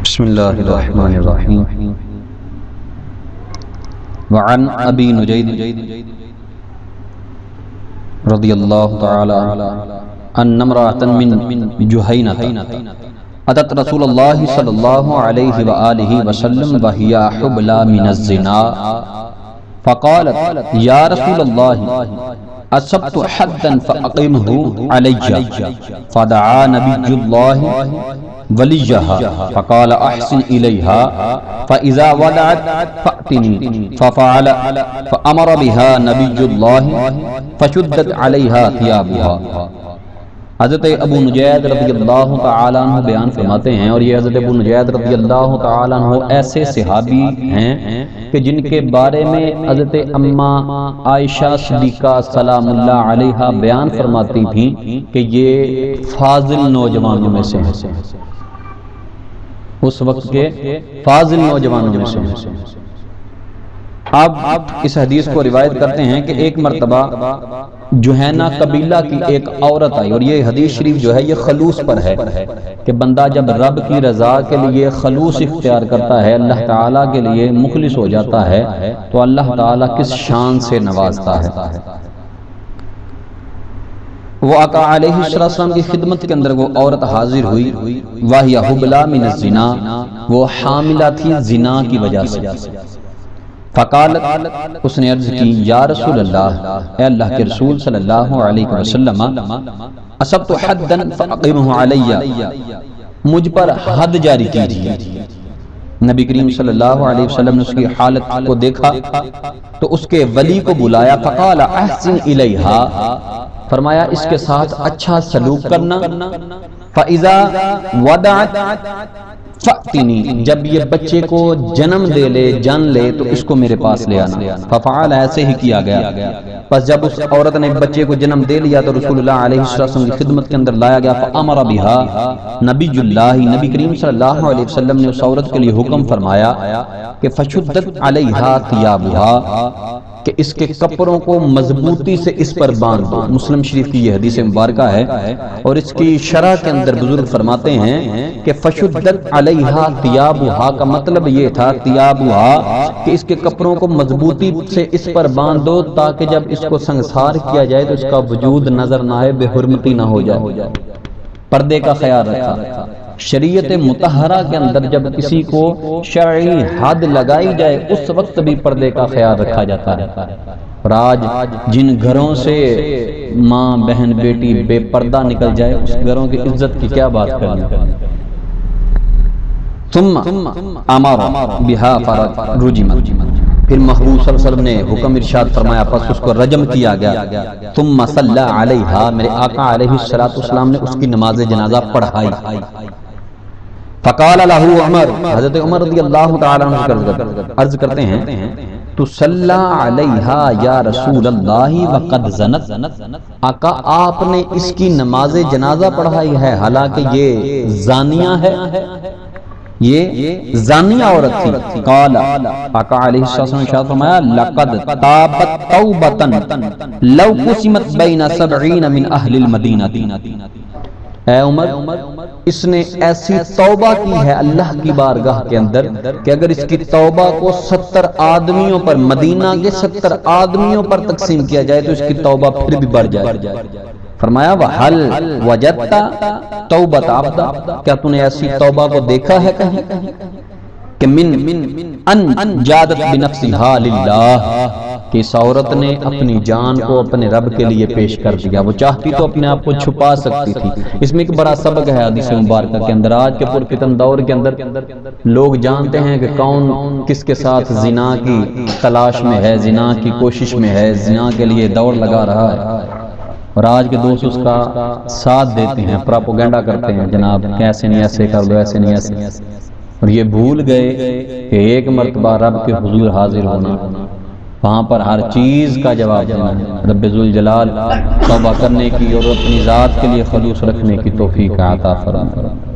بسم اللہ الرحمن الرحیم وعن ابی نجید رضی اللہ تعالی ان امرأة من جہینة اتت رسول اللہ صلی اللہ علیہ وآلہ وسلم وہی حبلی من الزنا فقالت یا رسول اللہ اصبت حدا فاقمه علی فدعا نبی اللہ ولیها فقال احسن الیها فاذا ولعت فأتنی ففعل فامر بها نبی اللہ فشدت علیها ثيابها۔ حضرت ابو نجید رضی اللہ تعالیٰ عنہ بیان فرماتے ہیں، اور یہ حضرت ابو نجید رضی اللہ تعالیٰ عنہ ایسے صحابی ہیں کہ جن کے بارے میں حضرت اماں عائشہ صدیقہ سلام اللہ علیہا بیان فرماتی تھیں کہ یہ فاضل نوجوانوں میں سے ہیں، اس وقت کے فاضل نوجوانوں میں سے ہیں۔ اب اس حدیث کو روایت کرتے ہیں کہ ایک مرتبہ جہینہ قبیلہ کی ایک عورت آئی، اور یہ حدیث شریف جو ہے یہ خلوص پر ہے کہ بندہ جب رب کی رضا کے لیے خلوص اختیار کرتا ہے، اللہ تعالیٰ کے لیے مخلص ہو جاتا ہے، تو اللہ تعالیٰ کس شان سے نوازتا ہے۔ وہ آقا علیہ السلام کی خدمت کے اندر وہ عورت حاضر ہوئی، وَهِيَ حُبْلَى مِنَ الزِّنَا، وہ حاملہ تھی زنا کی وجہ سے۔ فقالت، اس نے عرض کی، یا رسول اللہ، اے اللہ کے رسول صلی اللہ علیہ وسلم، اصبت حدا فاقمه علی، مجھ پر حد جاری کیجیے۔ نبی کریم صلی اللہ علیہ وسلم نے اس کی حالت کو دیکھا تو اس کے ولی کو بلایا، فقال احسن الیہا، فرمایا اس کے ساتھ اچھا سلوک کرنا، فاذا وضعت فأتنی، جب یہ بچے کو جنم دے لے، جن لے، تو اس کو میرے پاس لے آنا۔ ففعل، ایسے ہی کیا گیا۔ پس جب اس عورت نے بچے کو جنم دے لیا تو رسول اللہ علیہ السلام کی خدمت کے اندر لایا گیا۔ فامر بها نبی اللہ، نبی کریم صلی اللہ علیہ وسلم نے اس عورت کے لیے حکم فرمایا کہ فشدت علیہا ثیابها، کہ اس کے کپڑوں کو مضبوطی سے اس پر باندھ دو۔ مسلم شریف کی یہ حدیث مبارکہ ہے، اور اس کی شرح کے اندر بزرگ فرماتے ہیں کہ فشدت علیہا ثیابها کا مطلب یہ تھا، ثیابها، کہ اس کے کپڑوں کو مضبوطی سے اس پر باندھ دو تاکہ جب اس کو سنگسار کیا جائے تو اس کا وجود نظر نہ آئے، بے حرمتی نہ ہو جائے۔ پردے کا خیال رکھا۔ شریعت مطہرہ کے اندر جب کسی کو شرعی حد لگائی جائے اس وقت بھی پردے کا خیال رکھا جاتا ہے، اور آج جن گھروں سے ماں بہن بیٹی بے پردہ نکل جائے اس گھروں کی عزت کی کیا بات کرنی۔ ثم امر بها فرجمت، پھر محبوب صلی اللہ علیہ وسلم نے حکم ارشاد فرمایا، پس اس کو رجم کیا گیا۔ ثم صلی علیہا، میرے آقا علیہ السلام نے اس کی نماز جنازہ پڑھائی۔ فقال له عمر، حضرت عمر رضی اللہ تعالیٰ عنہ عرض کرتے ہیں، تصلی علیہا یا رسول اللہ وقد زنت، آقا آپ نے اس کی نماز جنازہ پڑھائی ہے حالانکہ یہ زانیہ ہے، یہ زانیہ عورت تھی۔ قال، آقا علیہ السلام نے ارشاد فرمایا، لقد تابت توبۃ لو قسمت بین 70 من اہل المدینہ، اے عمر، اس نے ایسی توبہ کی ہے اللہ کی بارگاہ کے اندر کہ اگر اس کی توبہ کو 70 آدمیوں پر، مدینہ کے 70 آدمیوں پر تقسیم کیا جائے تو اس کی توبہ پھر بھی بڑھ جائے۔ فرمایا، وَهَلْ وَجَدْتَ تَوْبَةَ عَبْدٍ، کیا تو نے ایسی توبہ کو دیکھا ہے کہیں کہ من ان جادت بنفسها للہ، کہ اس عورت نے اپنی جان کو اپنے رب کے لیے پیش کر دیا۔ وہ چاہتی تو اپنے آپ کو چھپا سکتی تھی۔ اس میں ایک بڑا سبق ہے حدیث مبارکہ کے اندر۔ آج کے پرفتن دور کے اندر لوگ جانتے ہیں کہ کون کس کے ساتھ زنا کی تلاش میں ہے، زنا کی کوشش میں ہے، زنا کے لیے دوڑ لگا رہا ہے، اور آج کے دوست اس کا ساتھ دیتے ہیں، پراپوگنڈا کرتے ہیں، جناب ایسے نہیں ایسے کر لو، ایسے نہیں ایسے، اور یہ بھول گئے کہ ایک مرتبہ رب کے حضور حاضر ہونا، وہاں پر ہر چیز کا جواب دینا ہے۔ رب ذوالجلال توبہ کرنے کی اور اپنی ذات کے لیے خلوص رکھنے کی توفیق عطا فرمائے۔